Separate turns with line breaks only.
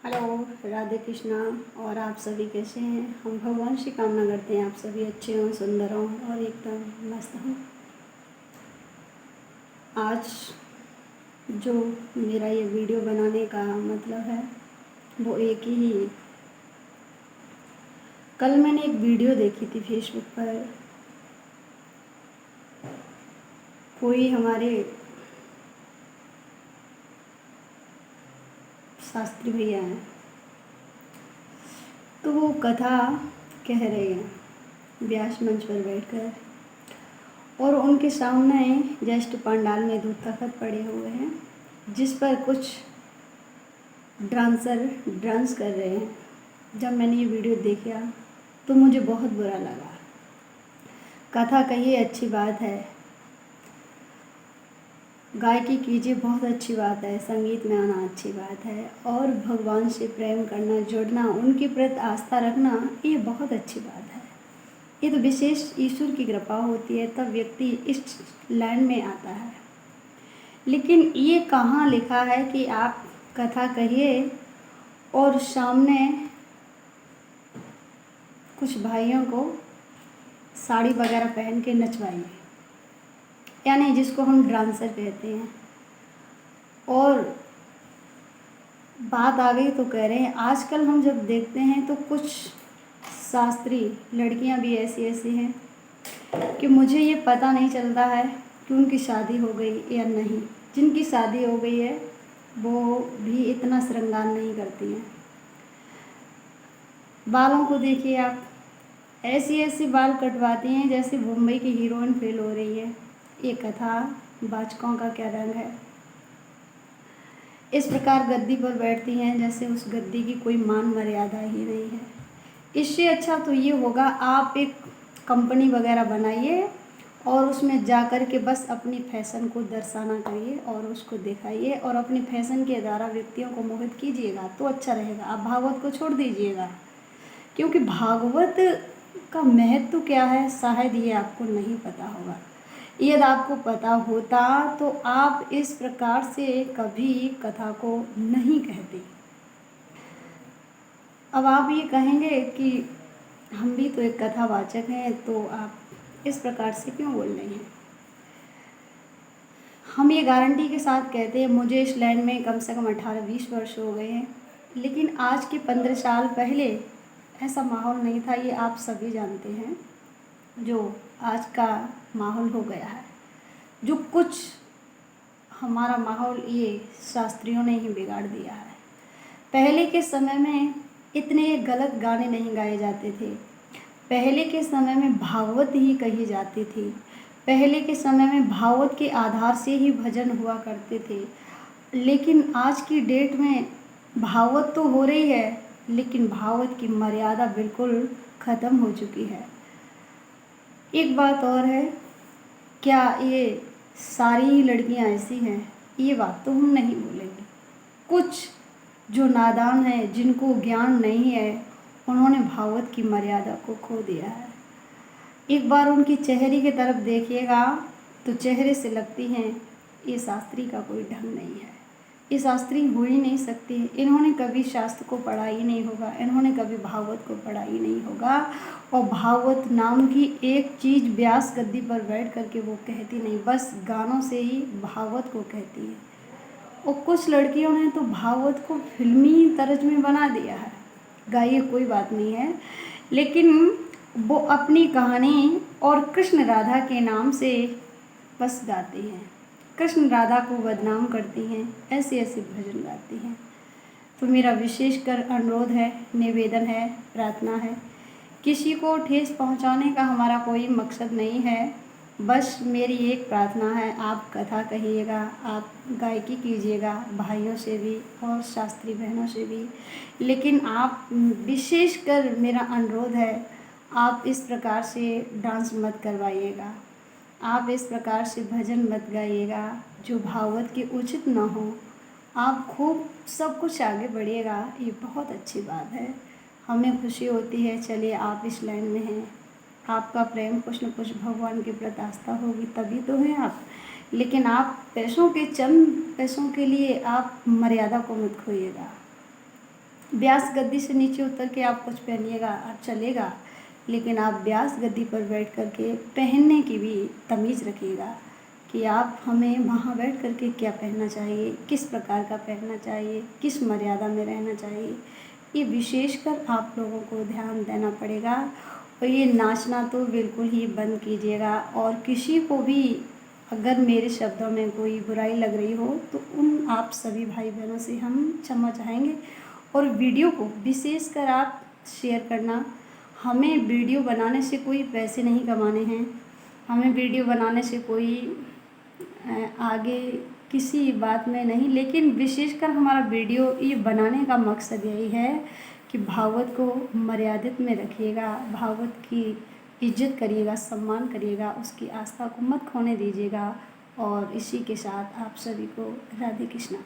Hello, Radhe Krishna. और आप सभी कैसे हैं? हम भगवान से कामना करते हैं आप सभी अच्छे हों, सुंदर हों और एकदम मस्त हों। आज जो मेरा ये वीडियो बनाने का मतलब है वो एक ही। कल मैंने एक वीडियो देखी थी फेसबुक पर। कोई हमारे शास्त्री भैया हैं, तो वो कथा कह रहे हैं व्यास मंच पर बैठकर, और उनके सामने जस्ट पंडाल में दो तख्त पड़े हुए हैं जिस पर कुछ डांसर डांस कर रहे हैं। जब मैंने ये वीडियो देखा तो मुझे बहुत बुरा लगा। कथा कहिए अच्छी बात है, गायकी कीजिए बहुत अच्छी बात है, संगीत में आना अच्छी बात है, और भगवान से प्रेम करना, जुड़ना, उनके प्रति आस्था रखना ये बहुत अच्छी बात है। ये तो विशेष ईश्वर की कृपा होती है तब व्यक्ति इस लाइन में आता है। लेकिन ये कहाँ लिखा है कि आप कथा कहिए और सामने कुछ भाइयों को साड़ी वगैरह पहन के नचवाइए, यानी जिसको हम डांसर कहते हैं। और बात आ गई तो कह रहे हैं आजकल हम जब देखते हैं तो कुछ शास्त्री लड़कियां भी ऐसी ऐसी हैं कि मुझे ये पता नहीं चलता है कि उनकी शादी हो गई या नहीं। जिनकी शादी हो गई है वो भी इतना श्रृंगार नहीं करती हैं। बालों को देखिए आप, ऐसी ऐसी बाल कटवाती हैं जैसे मुंबई की हीरोइन फेल हो रही है। ये कथा बाचकों का क्या रंग है। इस प्रकार गद्दी पर बैठती हैं जैसे उस गद्दी की कोई मान मर्यादा ही नहीं है। इससे अच्छा तो ये होगा आप एक कंपनी वगैरह बनाइए और उसमें जा कर के बस अपनी फैशन को दर्शाना करिए और उसको दिखाइए और अपने फैशन के द्वारा व्यक्तियों को मोहित कीजिएगा तो अच्छा रहेगा। आप भागवत को छोड़ दीजिएगा, क्योंकि भागवत का महत्व क्या है शायद ये आपको नहीं पता होगा। यदि आपको पता होता तो आप इस प्रकार से कभी कथा को नहीं कहते। अब आप ये कहेंगे कि हम भी तो एक कथावाचक हैं, तो आप इस प्रकार से क्यों बोल रहे हैं। हम ये गारंटी के साथ कहते हैं, मुझे इस लाइन में कम से कम 18-20 वर्ष हो गए हैं, लेकिन आज के 15 साल पहले ऐसा माहौल नहीं था। ये आप सभी जानते हैं जो आज का माहौल हो गया है। जो कुछ हमारा माहौल ये शास्त्रियों ने ही बिगाड़ दिया है। पहले के समय में इतने गलत गाने नहीं गाए जाते थे। पहले के समय में भागवत ही कही जाती थी। पहले के समय में भागवत के आधार से ही भजन हुआ करते थे। लेकिन आज की डेट में भागवत तो हो रही है, लेकिन भागवत की मर्यादा बिल्कुल ख़त्म हो चुकी है। एक बात और है, क्या ये सारी ही लड़कियां ऐसी हैं? ये बात तो हम नहीं बोलेंगे। कुछ जो नादान है, जिनको ज्ञान नहीं है, उन्होंने भागवत की मर्यादा को खो दिया है। एक बार उनकी चेहरे की तरफ देखिएगा तो चेहरे से लगती हैं ये शास्त्री का कोई ढंग नहीं है, ये शास्त्री हो ही नहीं सकती। इन्होंने कभी शास्त्र को पढ़ा ही नहीं होगा, इन्होंने कभी भागवत को पढ़ा ही नहीं होगा। और भागवत नाम की एक चीज़ व्यास गद्दी पर बैठ करके वो कहती नहीं, बस गानों से ही भागवत को कहती है। और कुछ लड़कियों ने तो भागवत को फिल्मी तर्ज में बना दिया है। गाइए, कोई बात नहीं है, लेकिन वो अपनी कहानी और कृष्ण राधा के नाम से बस गाती हैं, कृष्ण राधा को बदनाम करती हैं, ऐसे ऐसे भजन गाती हैं। तो मेरा विशेषकर अनुरोध है, निवेदन है, प्रार्थना है, किसी को ठेस पहुंचाने का हमारा कोई मकसद नहीं है। बस मेरी एक प्रार्थना है, आप कथा कहिएगा, आप गायकी कीजिएगा भाइयों से भी और शास्त्री बहनों से भी, लेकिन आप विशेषकर मेरा अनुरोध है, आप इस प्रकार से डांस मत करवाइएगा, आप इस प्रकार से भजन मत गाइएगा जो भागवत के उचित ना हो। आप खूब सब कुछ आगे बढ़िएगा, ये बहुत अच्छी बात है, हमें खुशी होती है। चलिए, आप इस लाइन में हैं, आपका प्रेम कुछ न कुछ भगवान के प्रति आस्था होगी तभी तो हैं आप। लेकिन आप पैसों के चंद पैसों के लिए आप मर्यादा को मत खोइएगा। व्यास गद्दी से नीचे उतर के आप कुछ पहनिएगा चलेगा, लेकिन आप व्यास गद्दी पर बैठ कर के पहनने की भी तमीज़ रखिएगा कि आप हमें वहाँ बैठ कर के क्या पहनना चाहिए, किस प्रकार का पहनना चाहिए, किस मर्यादा में रहना चाहिए। ये विशेषकर आप लोगों को ध्यान देना पड़ेगा। और ये नाचना तो बिल्कुल ही बंद कीजिएगा। और किसी को भी अगर मेरे शब्दों में कोई बुराई लग रही हो तो उन आप सभी भाई बहनों से हम क्षमा चाहेंगे। और वीडियो को विशेषकर आप शेयर करना। हमें वीडियो बनाने से कोई पैसे नहीं कमाने हैं, हमें वीडियो बनाने से कोई आगे किसी बात में नहीं, लेकिन विशेषकर हमारा वीडियो ये बनाने का मकसद यही है कि भागवत को मर्यादित में रखिएगा, भागवत की इज्जत करिएगा, सम्मान करिएगा, उसकी आस्था को मत खोने दीजिएगा। और इसी के साथ आप सभी को राधे कृष्णा।